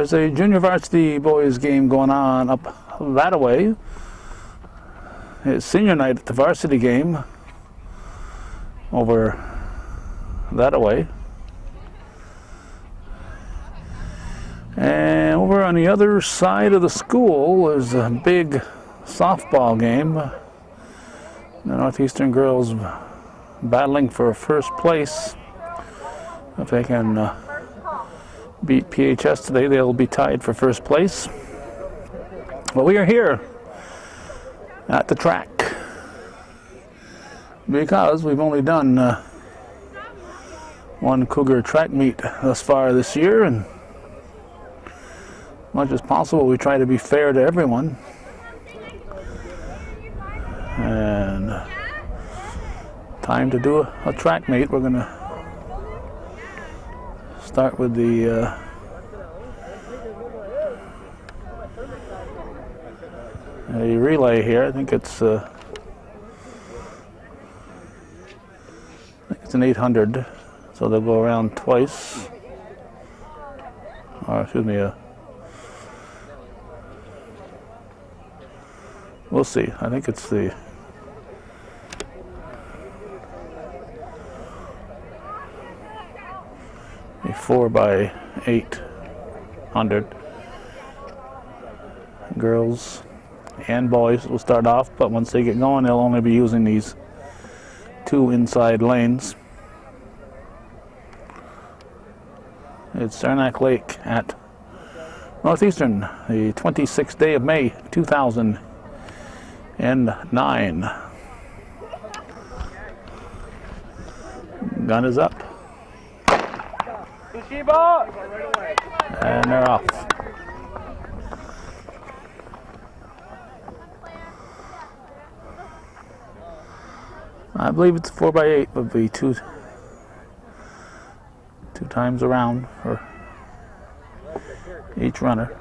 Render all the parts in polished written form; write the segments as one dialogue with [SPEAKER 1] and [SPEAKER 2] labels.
[SPEAKER 1] There's a junior varsity boys game going on up that way. It's senior night at the varsity game over that way. And over on the other side of the school there's a big softball game. The Northeastern girls battling for first place. If they can beat PHS today, they'll be tied for first place. But we are here at the track because we've only done one Cougar track meet thus far this year, and as much as possible we try to be fair to everyone. And time to do a track meet. We're going to start with the a relay here. I think it's an 800, so they'll go around twice. Or excuse me, we'll see. I think it's the a 4x800. Girls and boys will start off, but once they get going, they'll only be using these two inside lanes. It's Saranac Lake at Northeastern, the 26th day of May, 2009. Gun is up. And they're off. I believe it's 4x8, would be two times around for each runner.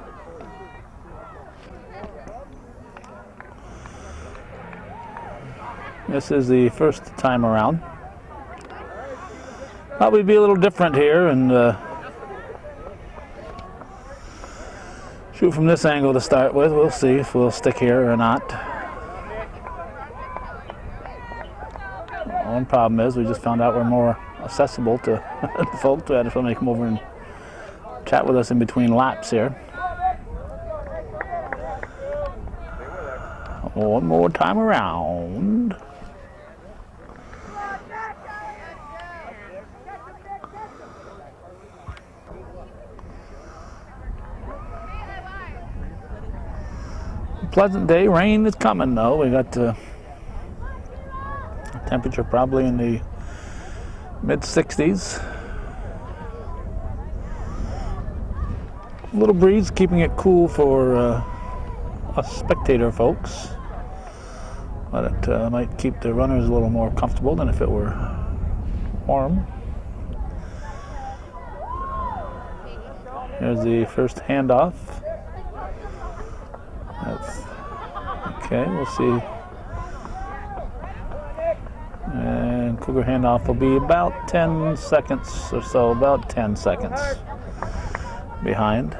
[SPEAKER 1] This is the first time around. Thought we'd be a little different here and shoot from this angle to start with. We'll see if we'll stick here or not. One problem is we just found out we're more accessible to the folks. We had somebody come over and chat with us in between laps here. One more time around. Pleasant day. Rain is coming though. We got temperature probably in the mid-60s. A little breeze keeping it cool for us spectator folks, but it might keep the runners a little more comfortable than if it were warm. Here's the first handoff. That's okay. We'll see. And Cougar handoff will be about 10 seconds or so, about 10 seconds behind.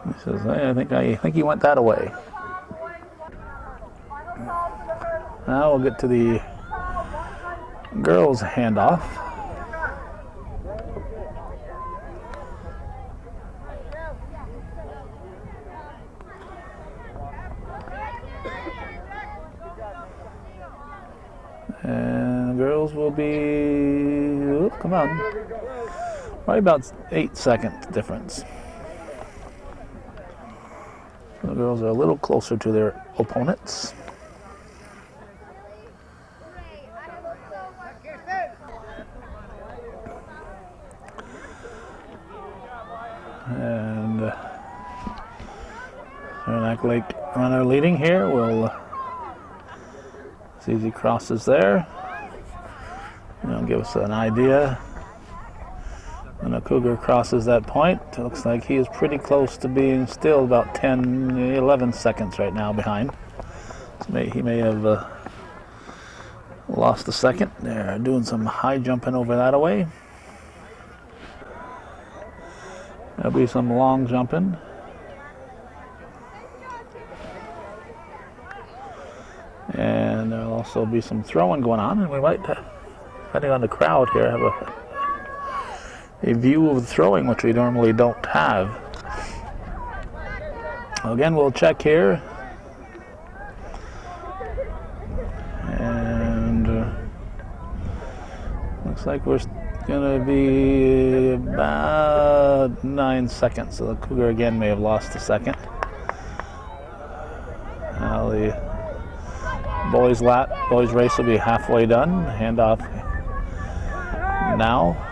[SPEAKER 1] He says, I think he went that away. Now we'll get to the girls handoff. And the girls will be, come on, probably about 8 seconds difference. The girls are a little closer to their opponents. And Saranac Lake runner leading here will see as he crosses there. It'll give us an idea. When a Cougar crosses that point, it looks like he is pretty close to being still about 10, 11 seconds right now behind. So he may have lost a second. They're doing some high jumping over that away. There'll be some long jumping. And there'll also be some throwing going on, and we might, depending on the crowd here, have a view of the throwing, which we normally don't have. Again, we'll check here. And looks like we're going to be about 9 seconds. So the Cougar again may have lost a second. Now the boys race will be halfway done. Handoff now.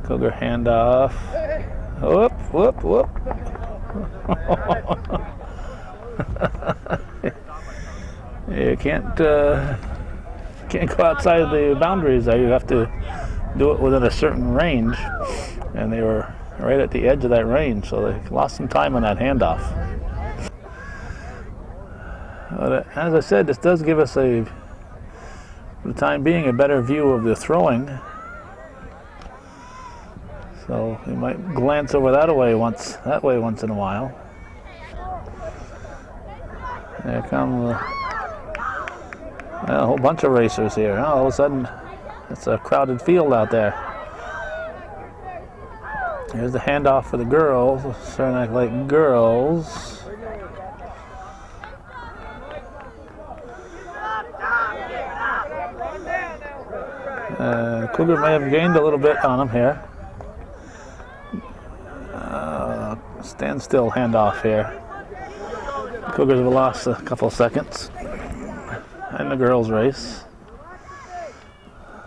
[SPEAKER 1] Cougar handoff. Whoop, whoop, whoop. You can't go outside the boundaries there. You have to do it within a certain range, and they were right at the edge of that range, so they lost some time on that handoff. But as I said, this does give us for the time being, a better view of the throwing. So you might glance over that way once in a while. There come a whole bunch of racers here. All of a sudden, it's a crowded field out there. Here's the handoff for the girls, Saranac Lake girls. Cougar may have gained a little bit on them here. Standstill handoff here. Cougars have lost a couple seconds in the girls' race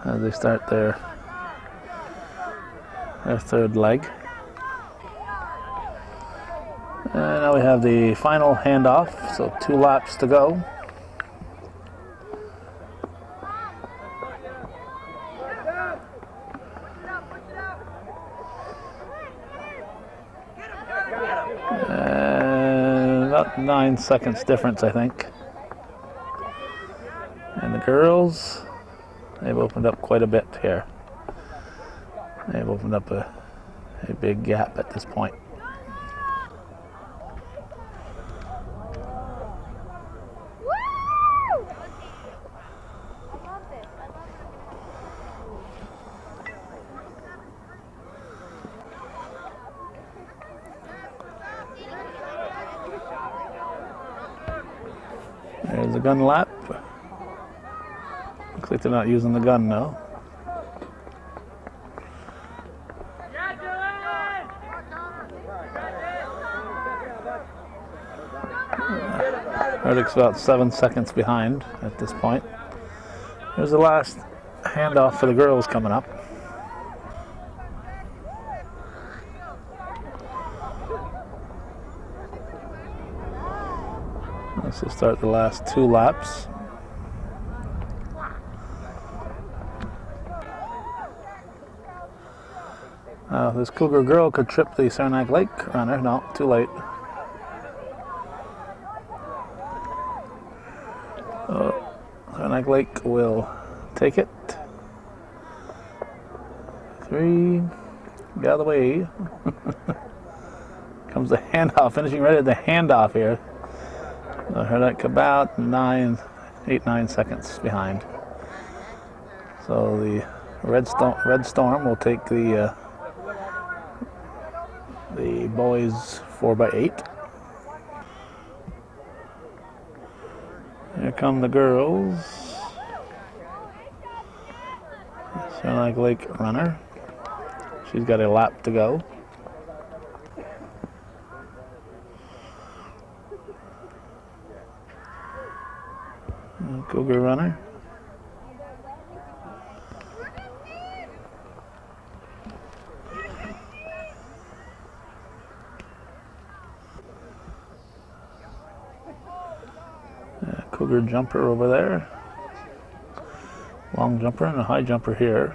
[SPEAKER 1] as they start their third leg. And now we have the final handoff, so 2 laps to go. About 9 seconds difference, I think. And the girls, they've opened up quite a bit here. They've opened up a big gap at this point. There's a gun lap. Looks like they're not using the gun now. Erdic's about 7 seconds behind at this point. Here's the last handoff for the girls coming up. This will start the last 2 laps. This Cougar girl could trip the Saranac Lake runner. No, too late. Saranac Lake will take it. 3, get out of the way. Comes the handoff, finishing right at the handoff here. Saranac about 8, 9 seconds behind. So the Red Storm will take the boys 4x8. Here come the girls. Saranac Lake runner. She's got a lap to go. Cougar runner. Cougar jumper over there. Long jumper and a high jumper here.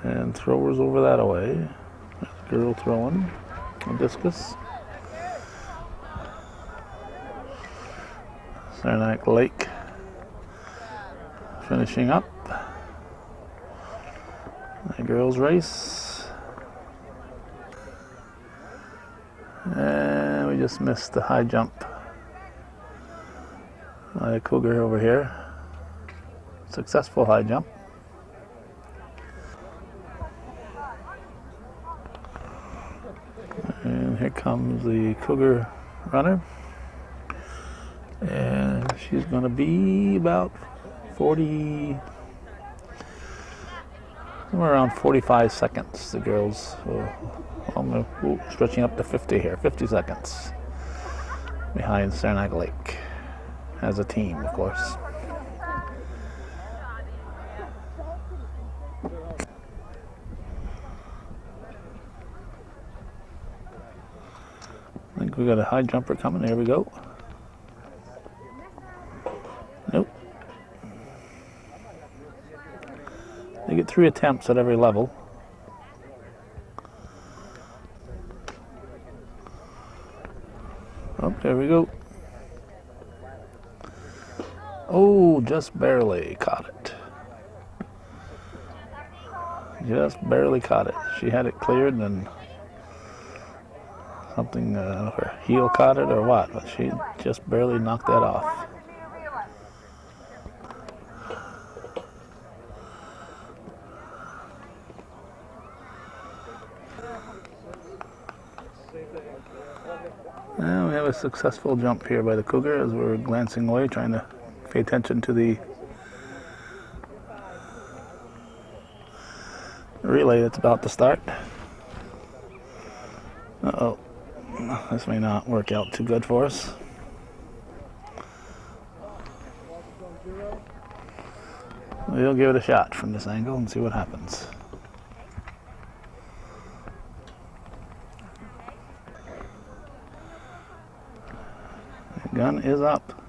[SPEAKER 1] And throwers over that way. There's a girl throwing a discus. Saranac Lake Finishing up the girls' race. And we just missed the high jump by the Cougar over here. Successful high jump. And here comes the Cougar runner. And she's going to be about 40, somewhere around 45 seconds. The girls, stretching up to 50 here, 50 seconds behind Saranac Lake as a team, of course. I think we got a high jumper coming. There we go. Nope. They get 3 attempts at every level. Oh, there we go. Oh, just barely caught it. Just barely caught it. She had it cleared and something, her heel caught it or what, but she just barely knocked that off. And we have a successful jump here by the Cougar as we're glancing away, trying to pay attention to the relay that's about to start. Uh-oh. This may not work out too good for us. We'll give it a shot from this angle and see what happens. The gun is up.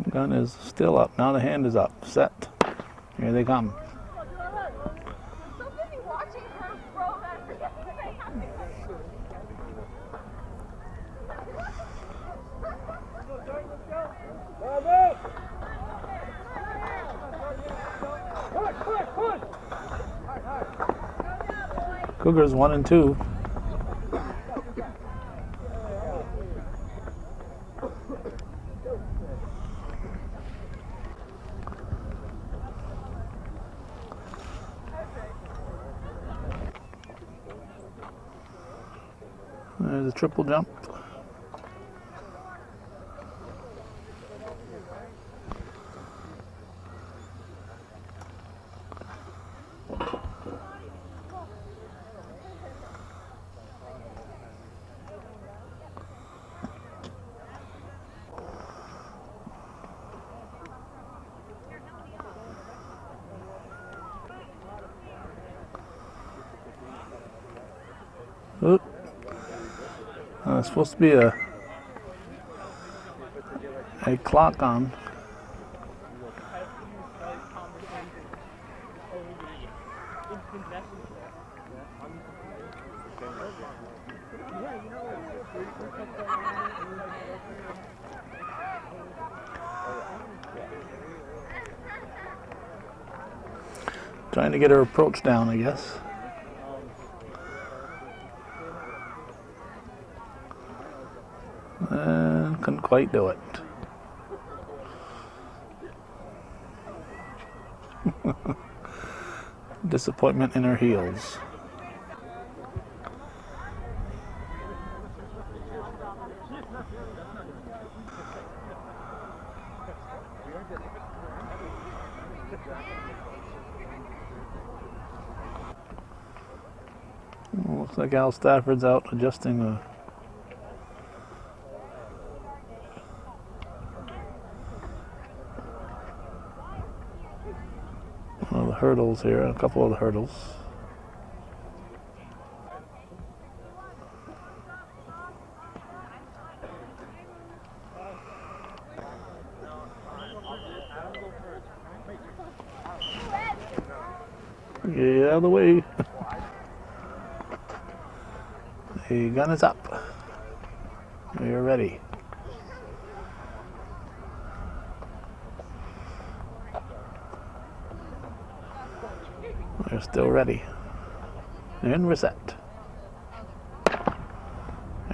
[SPEAKER 1] The gun is still up. Now the hand is up. Set. Here they come. Cougars 1 and 2. There's a triple jump. Oop. It's supposed to be a clock on. Trying to get her approach down, I guess. And couldn't quite do it. Disappointment in her heels. Looks like Al Stafford's out adjusting the one of the hurdles here, a couple of the hurdles. Get out of the way. The gun is up. We are ready. We're still ready. And we're set.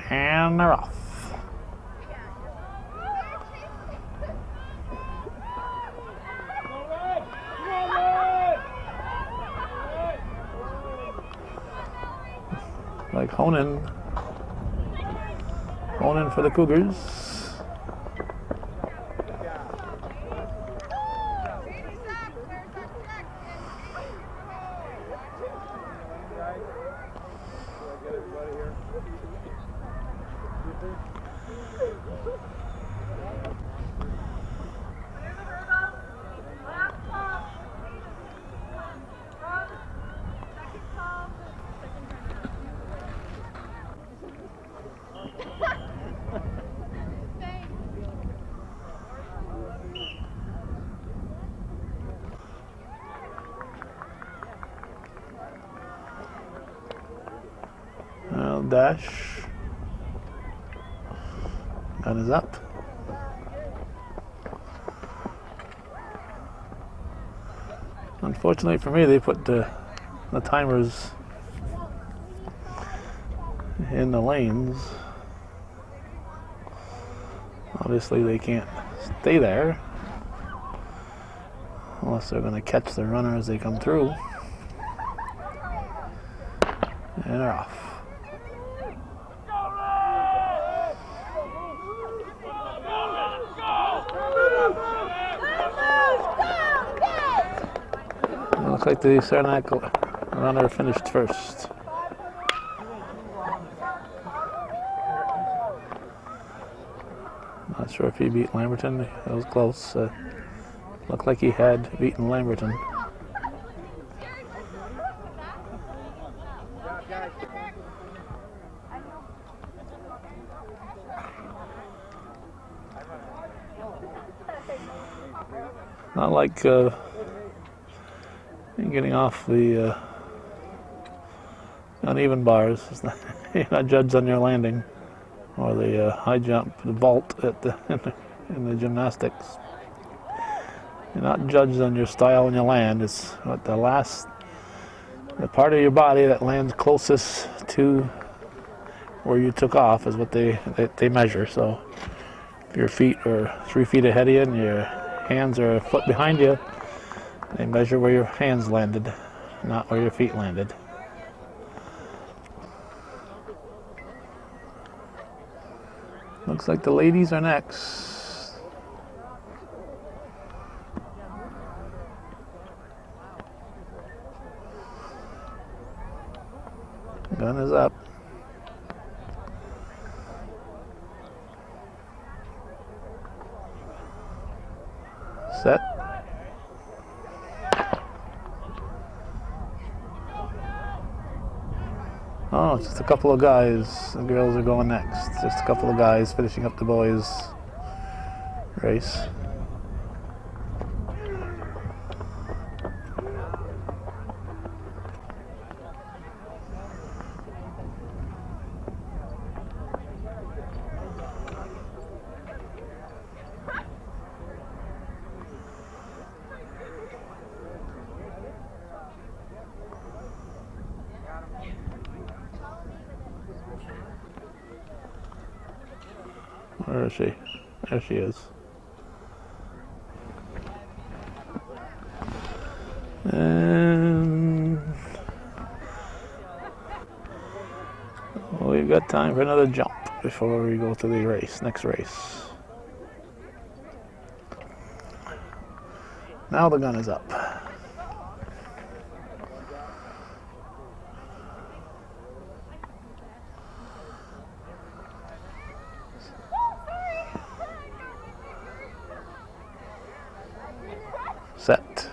[SPEAKER 1] And they're off. Like Honan for the Cougars. Dash. Gun is up. Unfortunately for me, they put the timers in the lanes. Obviously they can't stay there unless they're going to catch the runner as they come through. And they're off. Looks like the Saranac runner finished first. Not sure if he beat Lamberton. It was close. Looked like he had beaten Lamberton. Not like getting off the uneven bars. You're not judged on your landing or the high jump, the vault at in the gymnastics. You're not judged on your style when you land. It's what the part of your body that lands closest to where you took off is what they measure. So if your feet are 3 feet ahead of you and your hands are a foot behind you, they measure where your hands landed, not where your feet landed. Looks like the ladies are next. Gun is up. Set. Oh, it's just a couple of guys. The girls are going next. Just a couple of guys finishing up the boys' race. Where is she? There she is. And we've got time for another jump before we go to the next race. Now the gun is up. Set.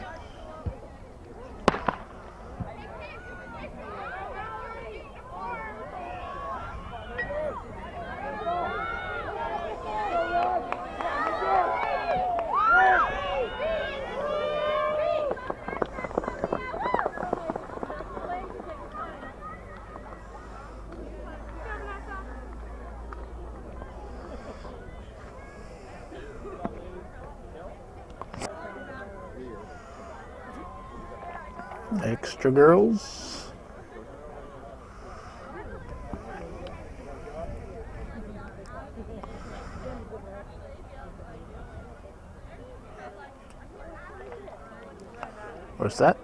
[SPEAKER 1] amateur girls. We're set.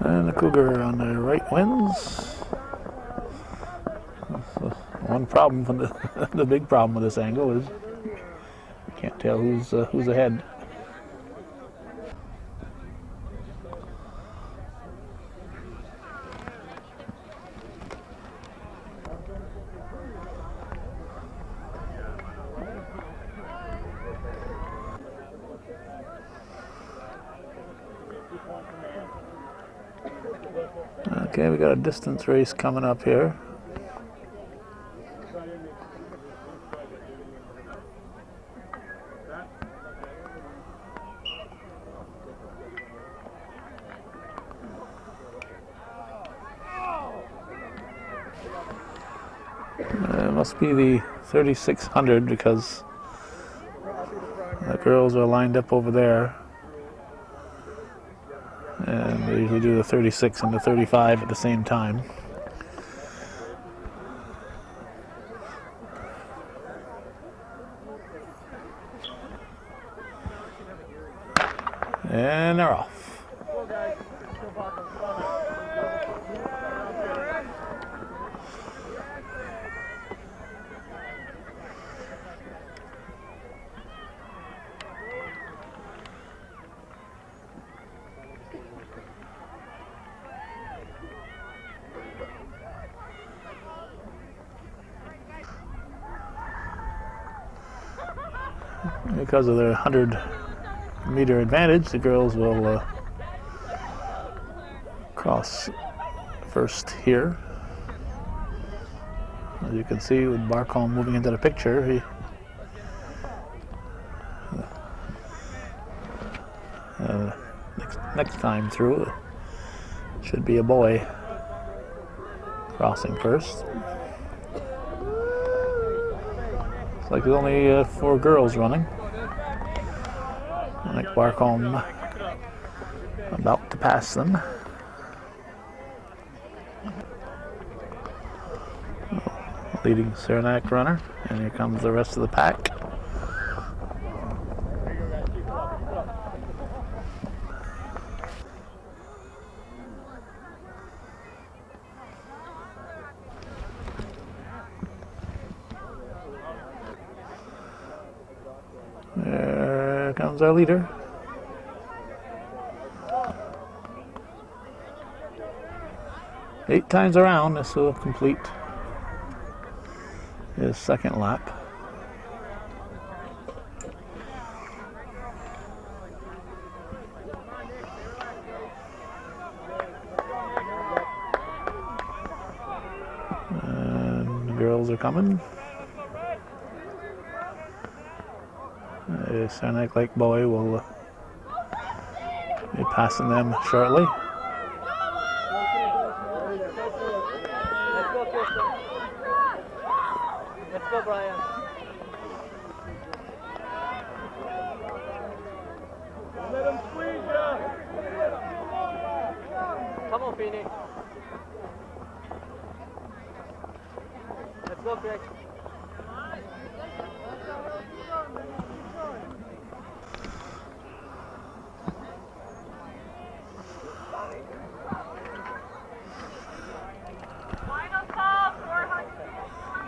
[SPEAKER 1] And the Cougar on the right wins. So one problem from the big problem with this angle is you can't tell who's ahead. Okay, we got a distance race coming up here. It must be the 3600 because the girls are lined up over there. And they usually do the 36 and the 35 at the same time. And they're off. Because of their 100-meter advantage, the girls will cross first here. As you can see, with Barcombe moving into the picture, next time through, it should be a boy crossing first. Looks like there's only 4 girls running. I think Barcombe about to pass them. Leading Saranac runner, and here comes the rest of the pack. There comes our leader. Eight times around, this will complete his second lap. And the girls are coming. Saranac Lake boy will be passing them shortly.
[SPEAKER 2] Let's go, Brian. Let him squeeze ya. Come on, Phoenix. Let's go, Greg.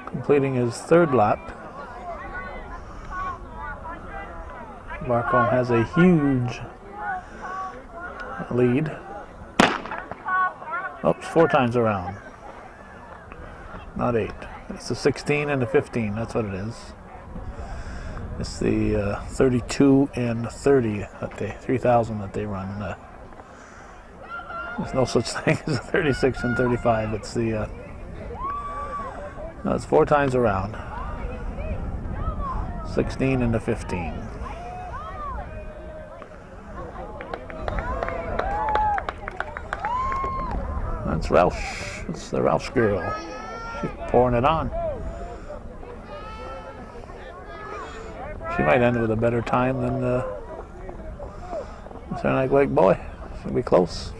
[SPEAKER 1] Completing his third lap. Barcombe has a huge lead. Oops, 4 times around. Not 8. It's the 16 and the 15, that's what it is. It's the 32 and 30 that 3,000 that they run. There's no such thing as a 36 and 35. It's the no, it's 4 times around. 16 and the 15. That's Roush. It's the Roush girl. She's pouring it on. She might end with a better time than the Saranac Lake boy. She'll be close.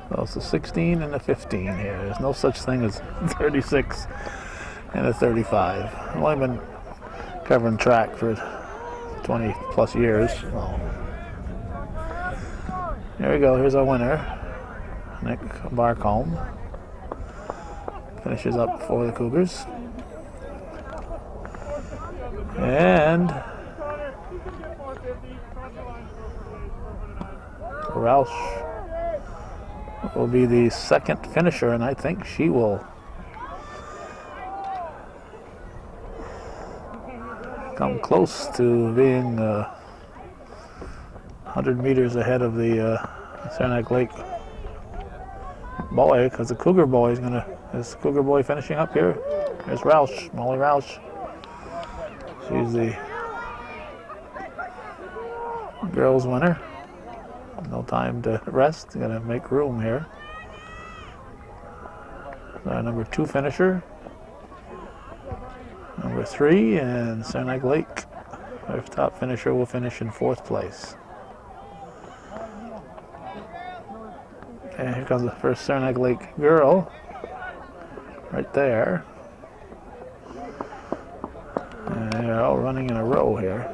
[SPEAKER 1] So it's a 16 and a 15 here. There's no such thing as 36 and a 35. I've only been covering track for 20 plus years. So. Here we go. Here's our winner, Nick Barcombe. Finishes up for the Cougars. And Roush will be the second finisher, and I think she will come close to being 100 meters ahead of the Saranac Lake boy, because the Cougar boy is the Cougar boy finishing up here. There's Roush, Molly Roush. She's the girls winner. No time to rest. Gonna make room here. Our number 2 finisher. Number 3, and Saranac Lake, our top finisher, will finish in 4th place. And here comes the first Saranac Lake girl, right there. And they're all running in a row here.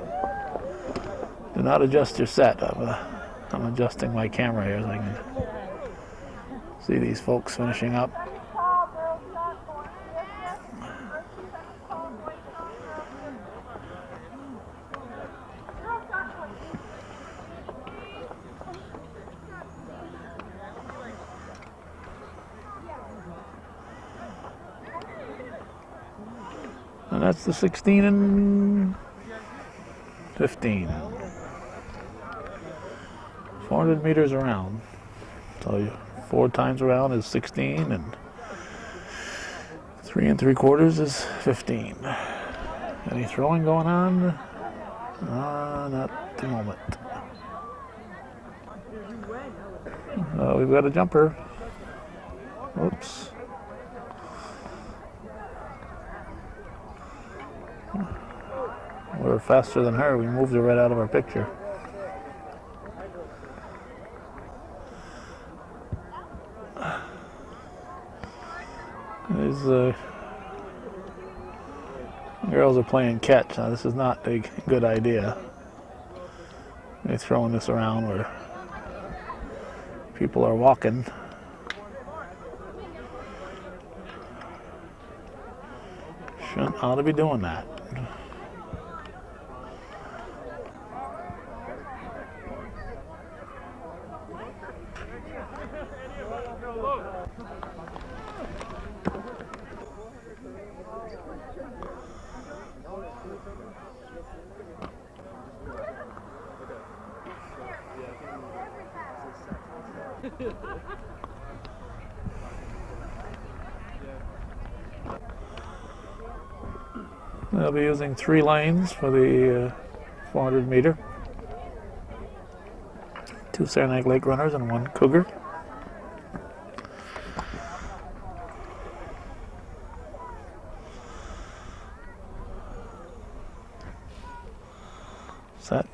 [SPEAKER 1] Do not adjust your set. I'm adjusting my camera here so I can see these folks finishing up. And that's the 16 and 15. 400 meters around. So 4 times around is 16, and 3 3/4 is 15. Any throwing going on? Not at the moment. We've got a jumper. Whoops. We're faster than her. We moved her right out of our picture. These girls are playing catch. Now, this is not a good idea. They're throwing this around where people are walking. Shouldn't ought to be doing that. They'll be using 3 lanes for the 400 meter. 2 Saranac Lake runners and 1 Cougar. Set.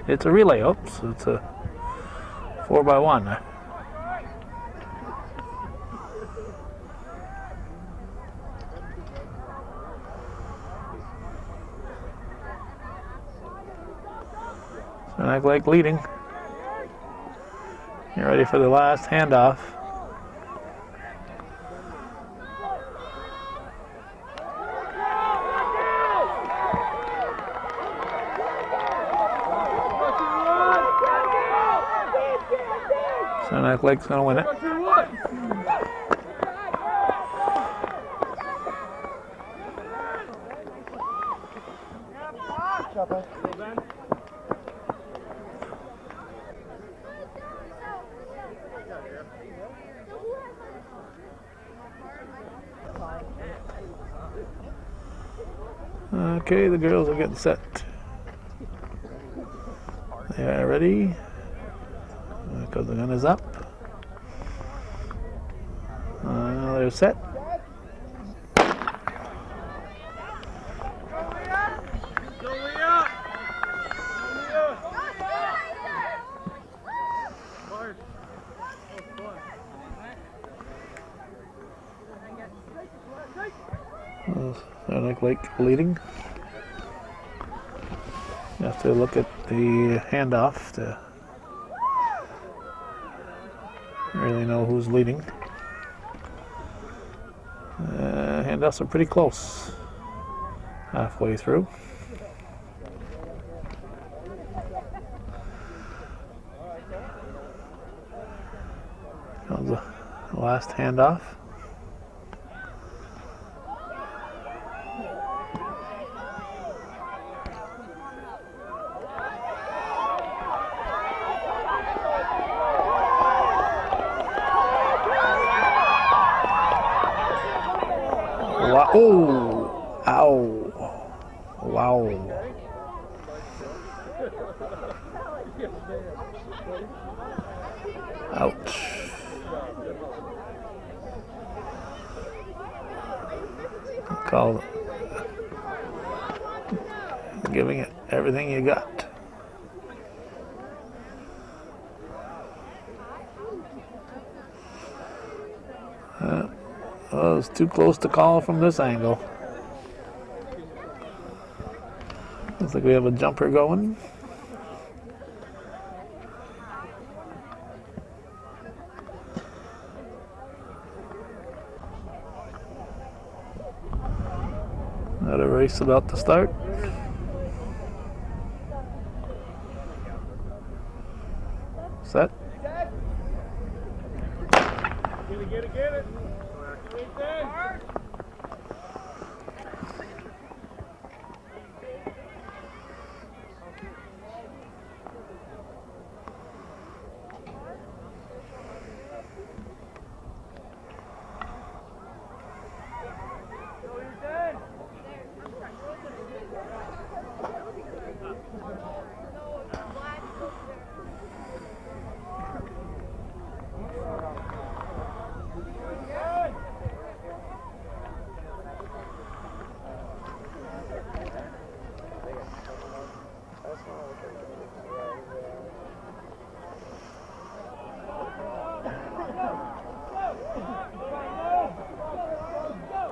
[SPEAKER 1] It's a relay. Oops, it's a 4x1. Saranac Lake leading. Get ready for the last handoff. Saranac Lake's going to win it. Okay, the girls are getting set. They are ready. Because the gun is up. They're set. Saranac Lake leading. You have to look at the handoff to really know who's leading. Handoffs are pretty close. Halfway through. Comes the last handoff. Wow. Oh, ow. Wow. Ouch. Call giving it everything you got. Well, it's too close to call from this angle. Looks like we have a jumper going. Another race about to start. Set.
[SPEAKER 2] Get it.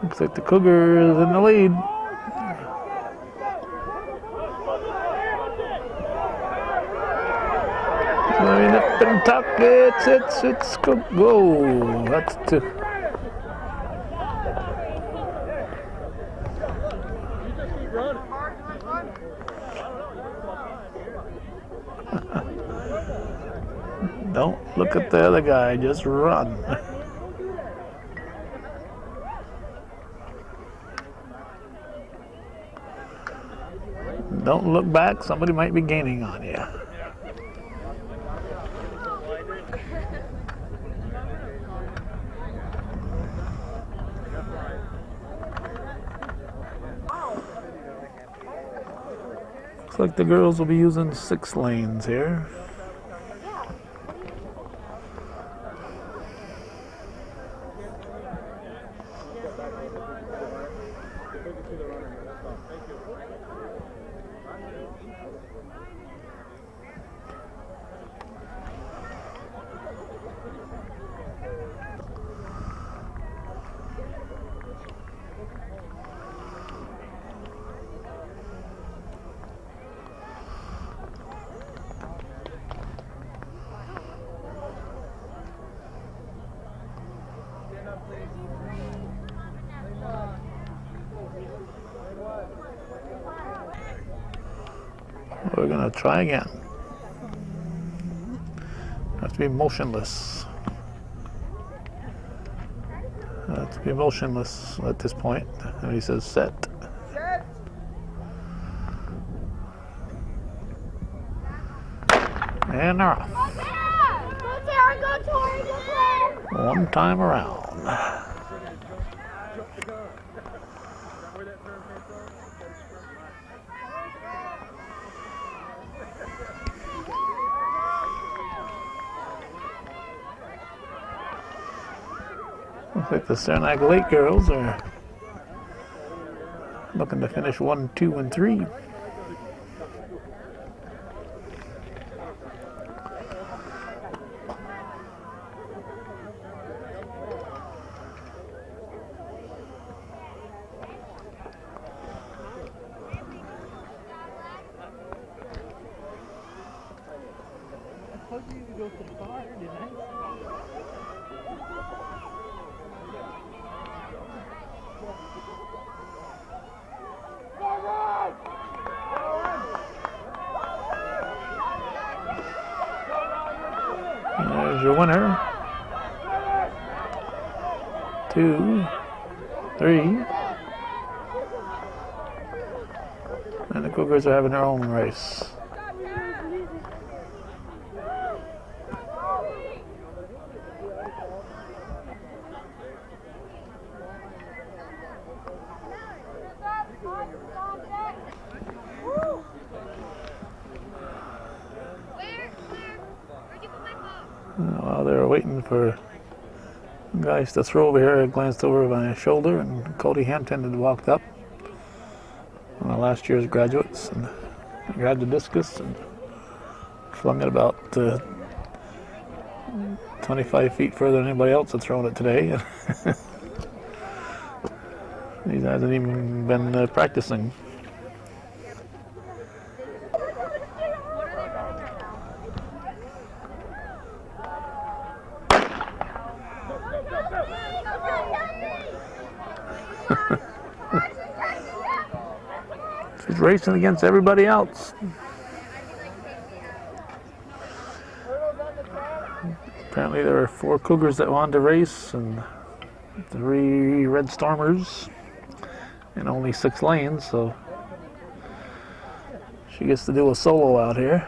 [SPEAKER 1] Looks like the Cougars in the lead. Nip and tuck. It's go. Whoa, that's two. Don't look at the other guy, just run. Don't look back, somebody might be gaining on you. Looks like the girls will be using 6 lanes here. We're gonna try again. Have to be motionless. Have to be motionless at this point. And he says set. And they're off. One time around. Looks like the Saranac Lake girls are looking to finish 1, 2, and 3. There's your winner. 2, 3. And the Cougars are having their own race. While they were waiting for guys to throw over here, I glanced over my shoulder and Cody Hampton had walked up, one of last year's graduates, and grabbed the discus and flung it about 25 feet further than anybody else had thrown it today. He hasn't even been practicing. She's racing against everybody else. Apparently there were 4 Cougars that wanted to race and 3 Red Stormers and only 6 lanes, so she gets to do a solo out here.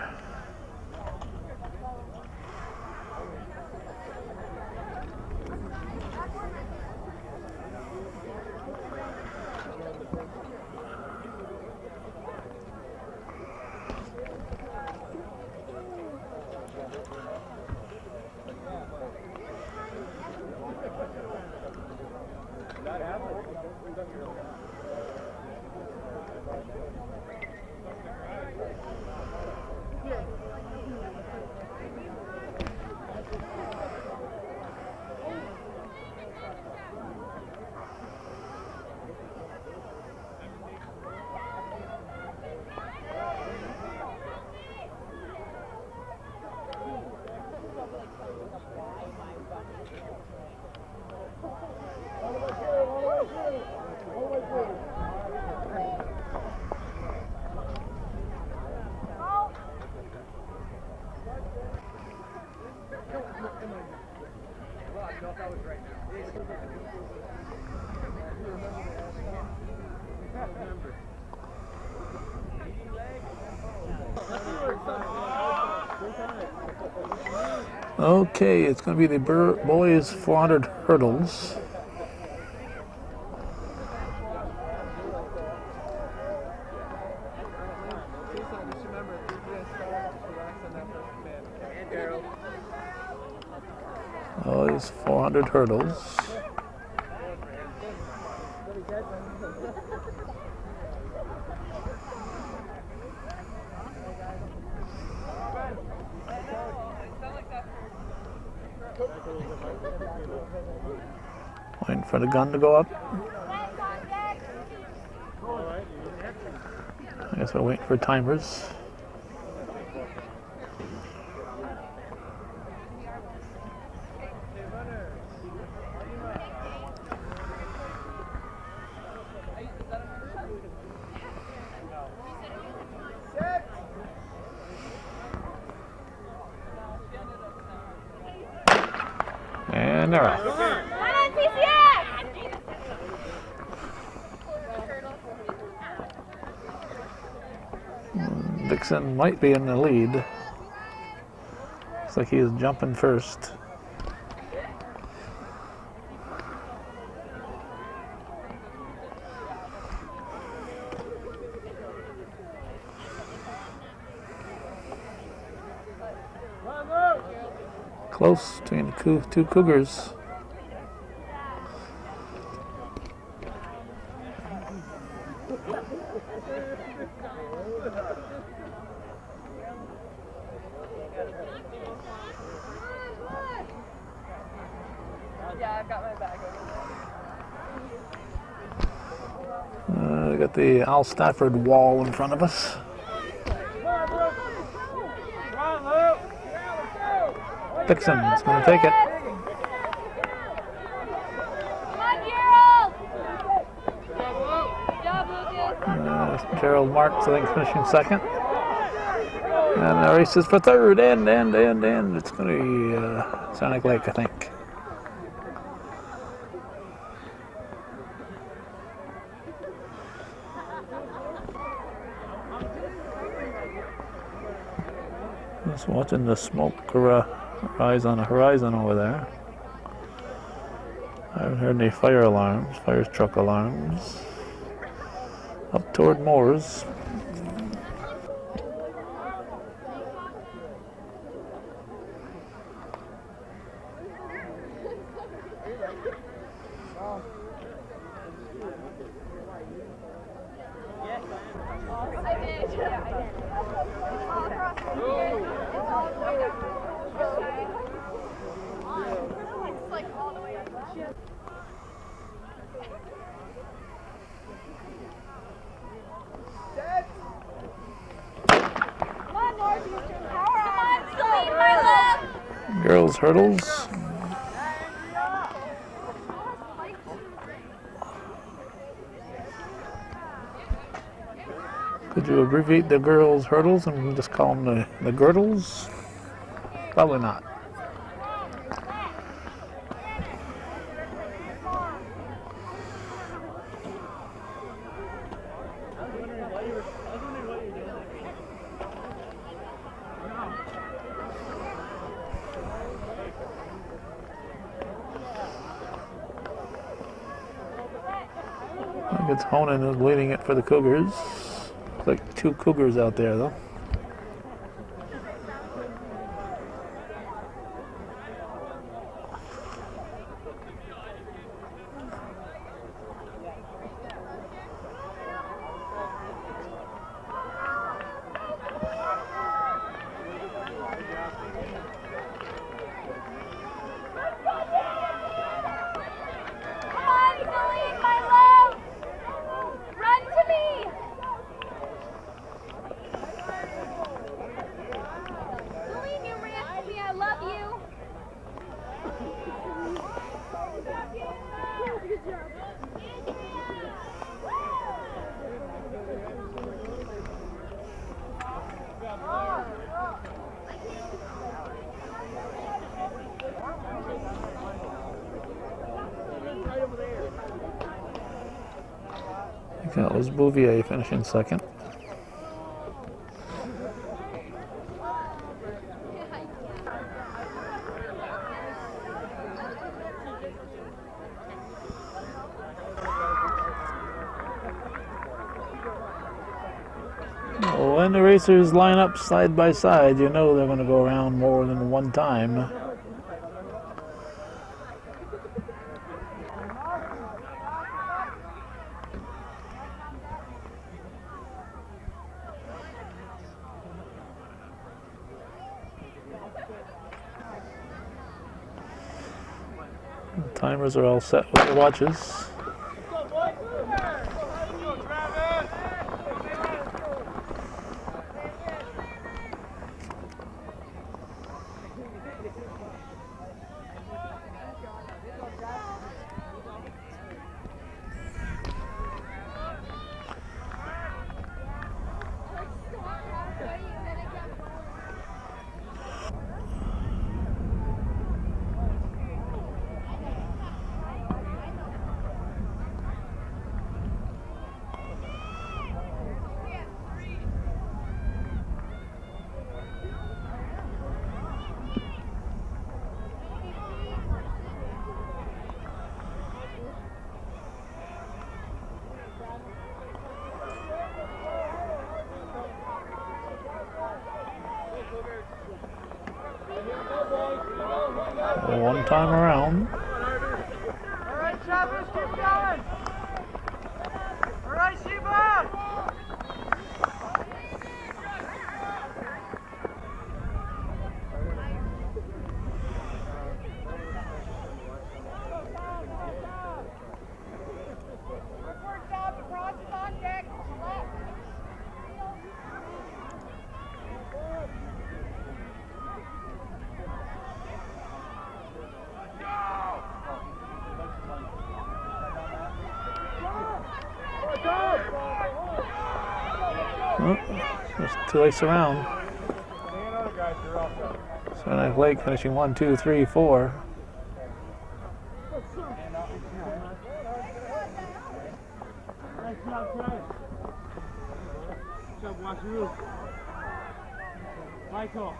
[SPEAKER 1] Okay, it's going to be the boys 400 hurdles. Boys 400 hurdles. Waiting for the gun to go up. I guess we're waiting for timers. And they're off.
[SPEAKER 3] NCCS!
[SPEAKER 1] Dixon might be in the lead. Looks like he is jumping first. Close between the 2 Cougars.
[SPEAKER 4] I've got my bag
[SPEAKER 1] We got the Al Stafford wall in front of us. Dixon's going to take it.
[SPEAKER 3] Come on, Gerald! Good job, Lucas.
[SPEAKER 1] Gerald Marks, I think, finishing second. And the race is for third, and. It's going to be Saranac Lake, I think. Just watching the smoke rise on the horizon over there. I haven't heard any fire alarms, fire truck alarms. Up toward Moores. Girls hurdles. Could you abbreviate the girls hurdles and just call them the girdles? Probably not. I think it's Honan who's leading it for the Cougars. Looks like two Cougars out there, though. I think that was Bouvier finishing second. When the racers line up side by side, you know they're going to go around more than one time. The timers are all set with their watches. One time around.
[SPEAKER 2] All right, Travis, keep going. All right, Sheba.
[SPEAKER 1] Just twice around. Saranac Lake finishing 1, 2, 3, 4.
[SPEAKER 2] Michael,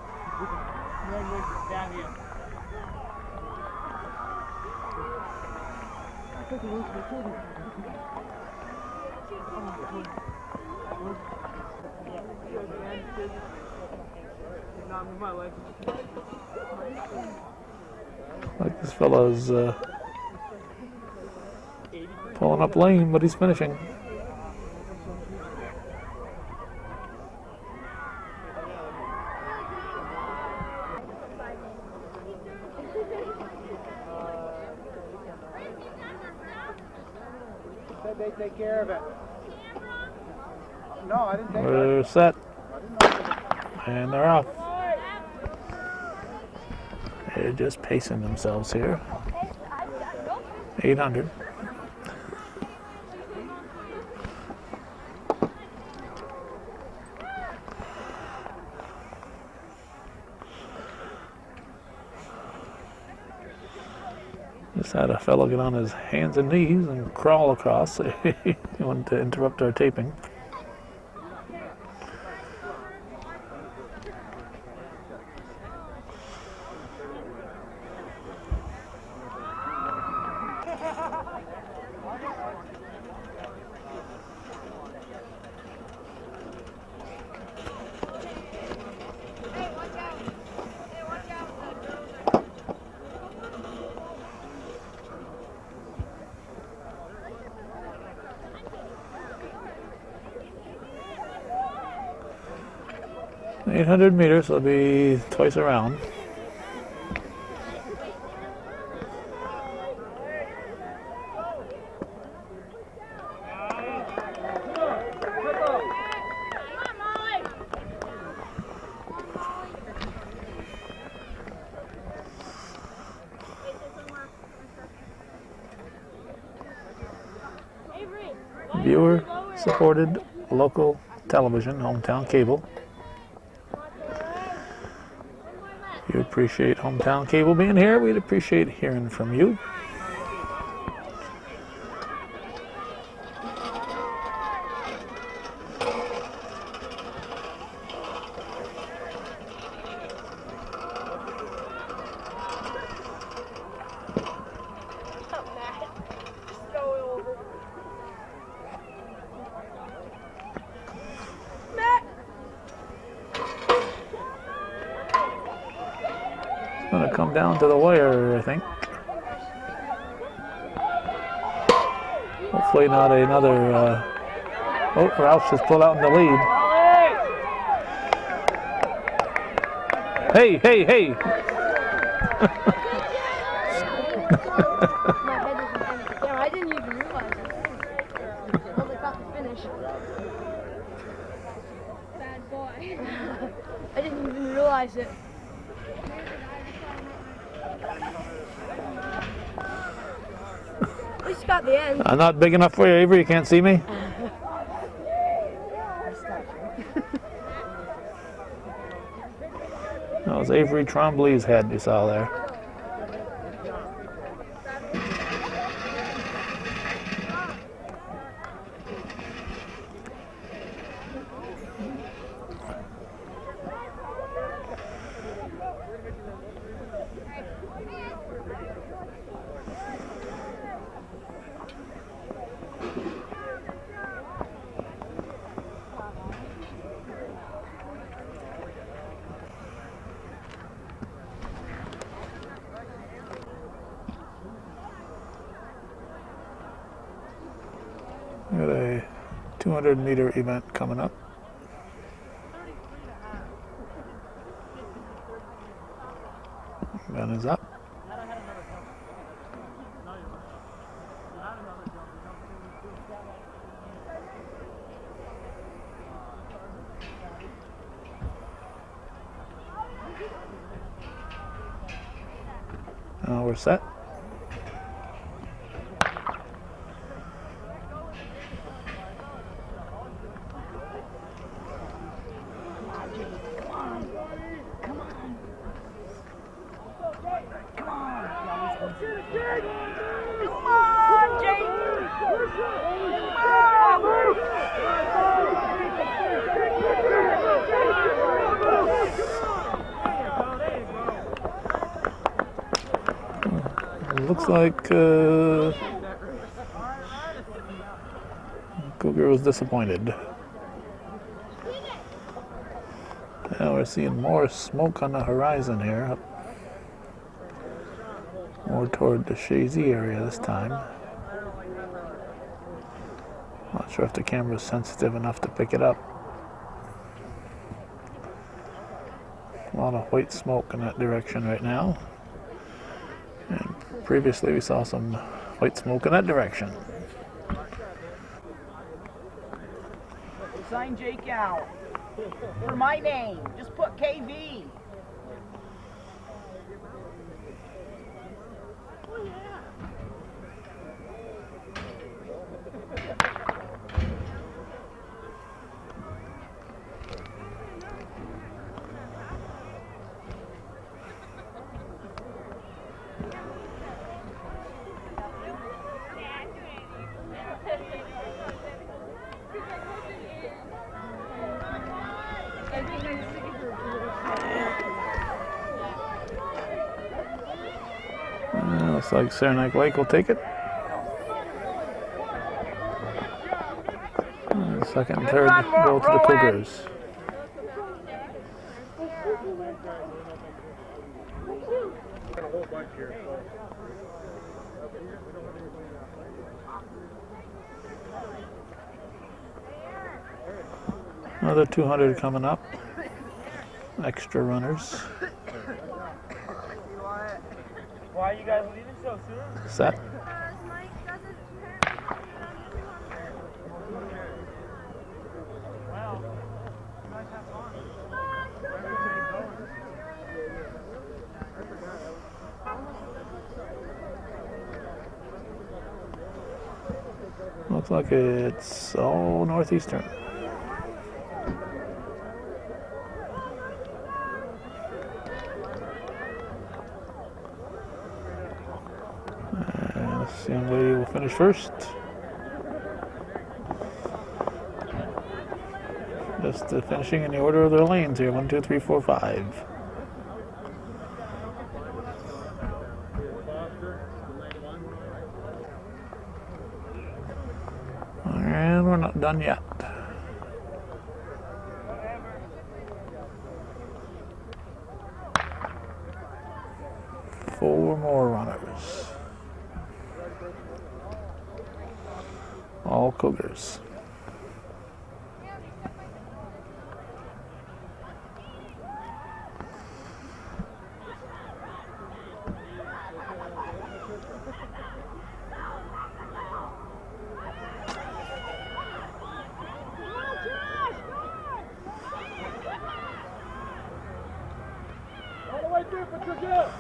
[SPEAKER 2] down here.
[SPEAKER 1] Like this fellow's pulling up lane, but he's finishing.
[SPEAKER 2] Said they take care of it. No, I didn't take it.
[SPEAKER 1] We're set. And they're off. They're just pacing themselves here. 800. Just had a fellow get on his hands and knees and crawl across. He wanted to interrupt our taping.
[SPEAKER 2] Hey,
[SPEAKER 1] 800 meters, so it'll be twice around. Viewer supported local television, hometown cable. If you appreciate hometown cable being here, we'd appreciate hearing from you. Gonna come down to the wire, I think. Hopefully not another. Oh, Ralph just pulled out in the lead. Hey, hey, hey!
[SPEAKER 3] My head isn't empty. Damn, I didn't even realize it. Until they got the finish. Bad boy. I didn't even realize it. At least you got the end.
[SPEAKER 1] I'm not big enough for you, Avery. You can't see me. That was Avery Trombley's head you saw there. We got a 200-meter event coming up. Gun is up. Now we're set. looks like Cougar was disappointed. Now we're seeing more smoke on the horizon here. More toward the Shazy area this time. Not sure if the camera's sensitive enough to pick it up. A lot of white smoke in that direction right now. And previously we saw some white smoke in that direction.
[SPEAKER 4] Sign Jake out. For my name, just put KV.
[SPEAKER 1] Looks like Saranac Lake will take it. And second and third go to the Cougars. Another 200 coming up. Extra runners.
[SPEAKER 2] Why are you guys leaving so soon?
[SPEAKER 1] Set.
[SPEAKER 2] Wow. You guys have fun.
[SPEAKER 1] Looks like it's all northeastern. This young lady will finish first. Just finishing in the order of their lanes here. 1, 2, 3, 4, 5. And we're not done yet. Four more runners. All Cougars.
[SPEAKER 2] All the way through for Cougars.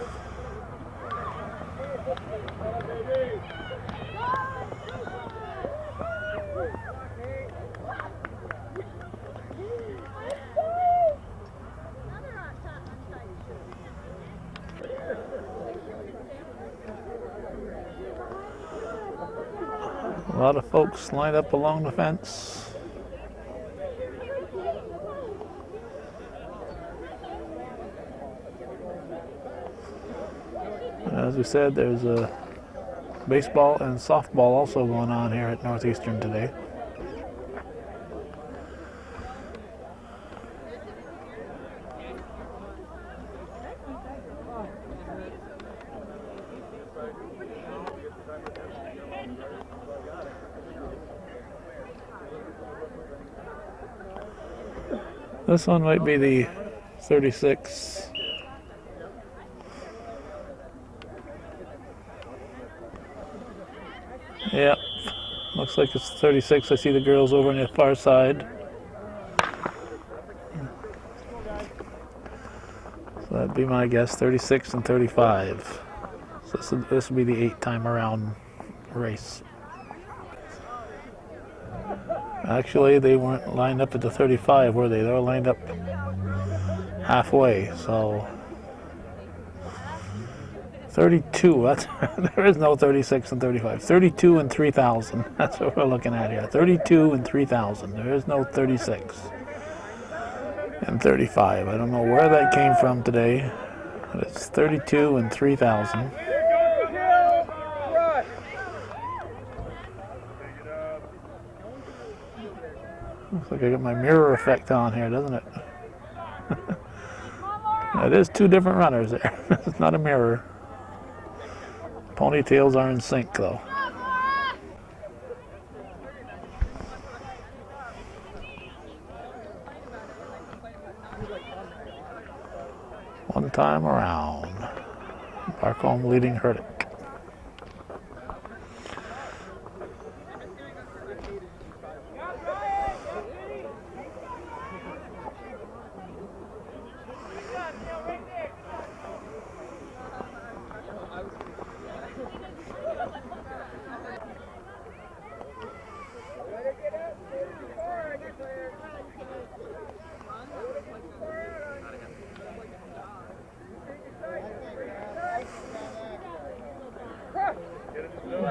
[SPEAKER 1] A lot of folks lined up along the fence. As we said, there's a baseball and softball also going on here at Northeastern today. This one might be the 36. Yep, looks like it's 36. I see the girls over on the far side. So that'd be my guess, 36 and 35. So this would be the 8-time around race. Actually, they weren't lined up at the 35, were they? They were lined up halfway, so 32, there is no 36 and 35. 32 and 3,000, that's what we're looking at here. 32 and 3,000, there is no 36 and 35. I don't know where that came from today, but it's 32 and 3,000. Looks like I got my mirror effect on here, doesn't it? It is two different runners there. It's not a mirror. Ponytails are in sync though. One time around. Barcombe leading Herdick.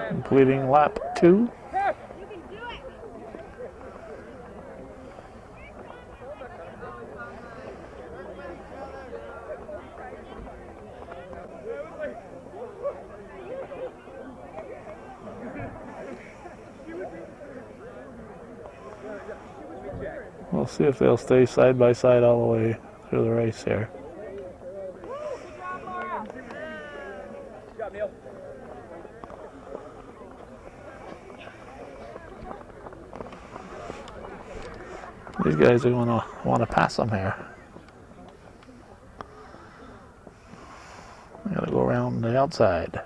[SPEAKER 1] Completing lap 2. We'll see if they'll stay side by side all the way through the race here. These guys are going to want to pass them here. I got to go around the outside.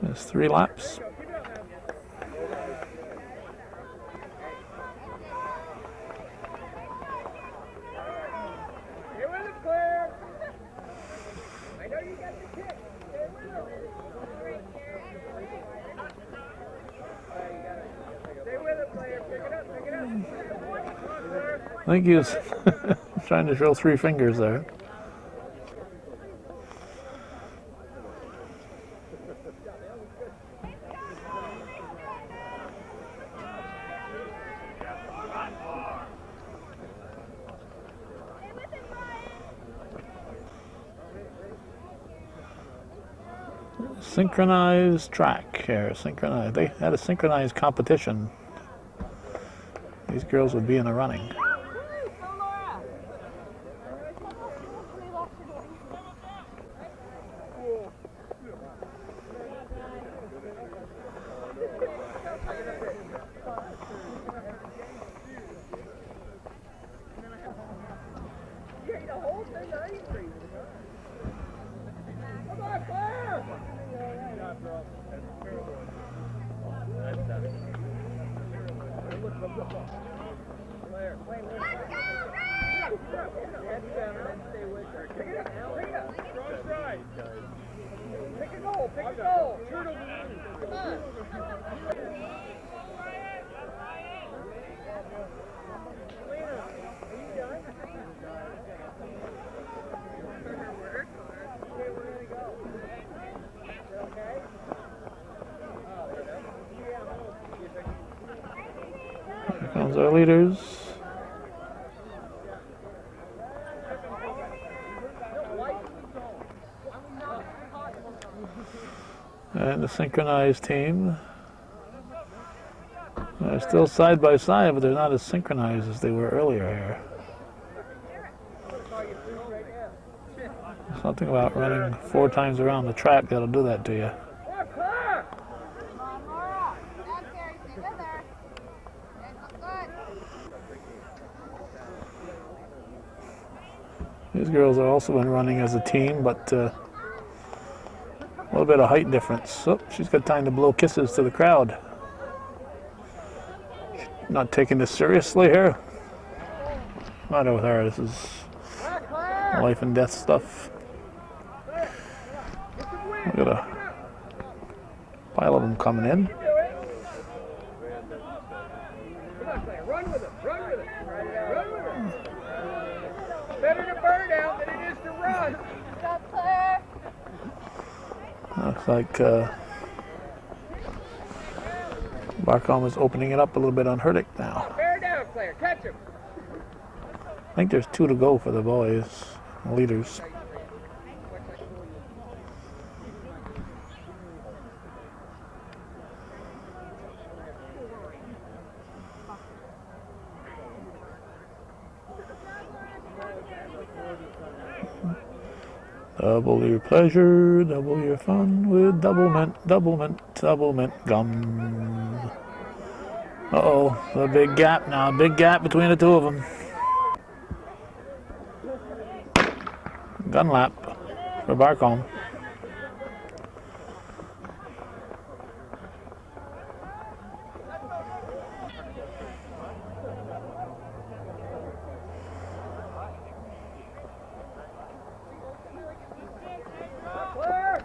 [SPEAKER 1] There's 3 laps. I think he was trying to show 3 fingers there. Synchronized track here. Synchronized. They had a synchronized competition. These girls would be in the running. Here comes our leaders. And the synchronized team. They're still side by side, but they're not as synchronized as they were earlier here. Something about running 4 times around the track that'll do that to you. These girls have also been running as a team, but a little bit of height difference. Oh, she's got time to blow kisses to the crowd. Not taking this seriously here. Not with her. This is life and death stuff. We've got a pile of them coming in.
[SPEAKER 2] Run with it, run with it, run with it. Better to burn out than it is to run.
[SPEAKER 1] Looks like Barcombe is opening it up a little bit on Herdick now.
[SPEAKER 2] Bear down, Claire. Catch him.
[SPEAKER 1] I think there's 2 to go for the boys, leaders. Double your pleasure, double your fun with double mint gum. Uh-oh, a big gap now, a big gap between the 2 of them. Gun lap for Barcombe.
[SPEAKER 2] Claire.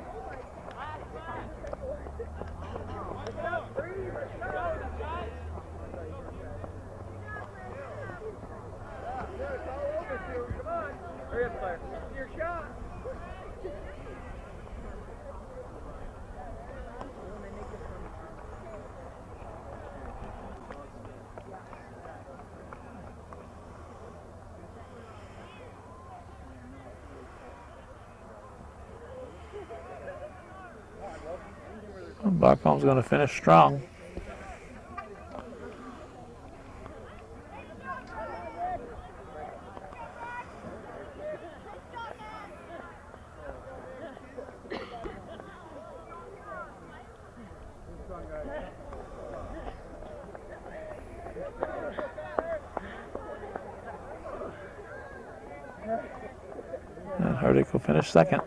[SPEAKER 2] It's all over, Sue. Come on. Hurry up, Claire. Your shot.
[SPEAKER 1] Barcombe's going to finish strong. And Herdick will finish second.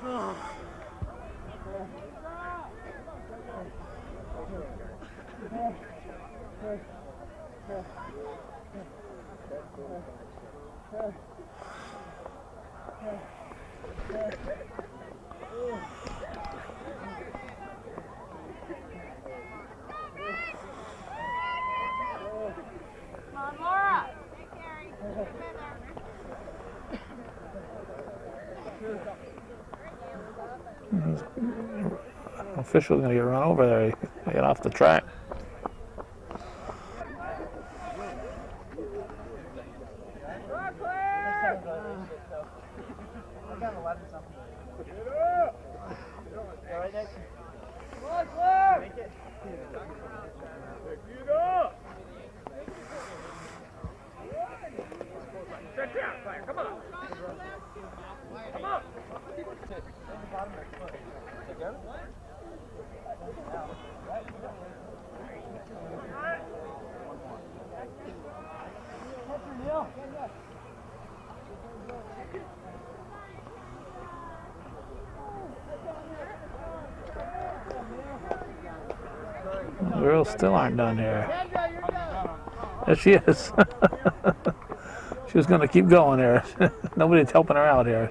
[SPEAKER 3] Come on, Laura.
[SPEAKER 1] Official's going to get run over there. He get off the track.
[SPEAKER 2] Come on, Claire. You go. Stretch out, Claire. Come on. Come on.
[SPEAKER 1] The girls still aren't done here.
[SPEAKER 3] Sandra, you're done.
[SPEAKER 1] There she is. She was going to keep going there. Nobody's helping her out here.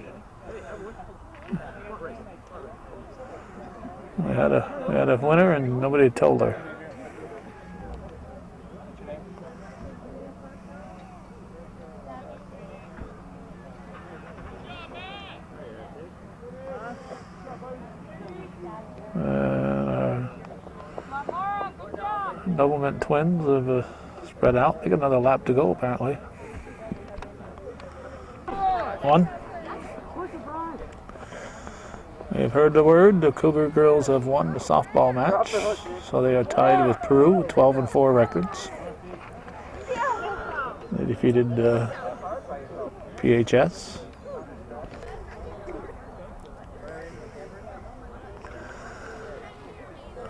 [SPEAKER 1] We had a winner and nobody told her. Doublemint twins have spread out. They got another lap to go apparently. One. We've heard the word. The Cougar girls have won the softball match, so they are tied with Peru with 12-4 records. They defeated PHS.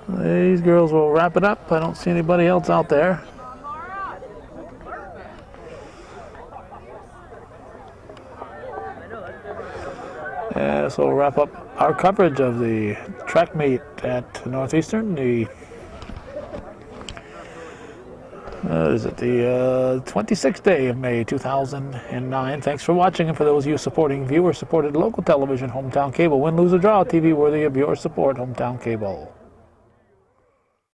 [SPEAKER 1] These girls will wrap it up. I don't see anybody else out there. This will wrap up our coverage of the track meet at Northeastern. The 26th day of May 2009. Thanks for watching, and for those of you supporting viewer-supported local television, Hometown Cable. Win, lose, or draw, TV worthy of your support, Hometown Cable.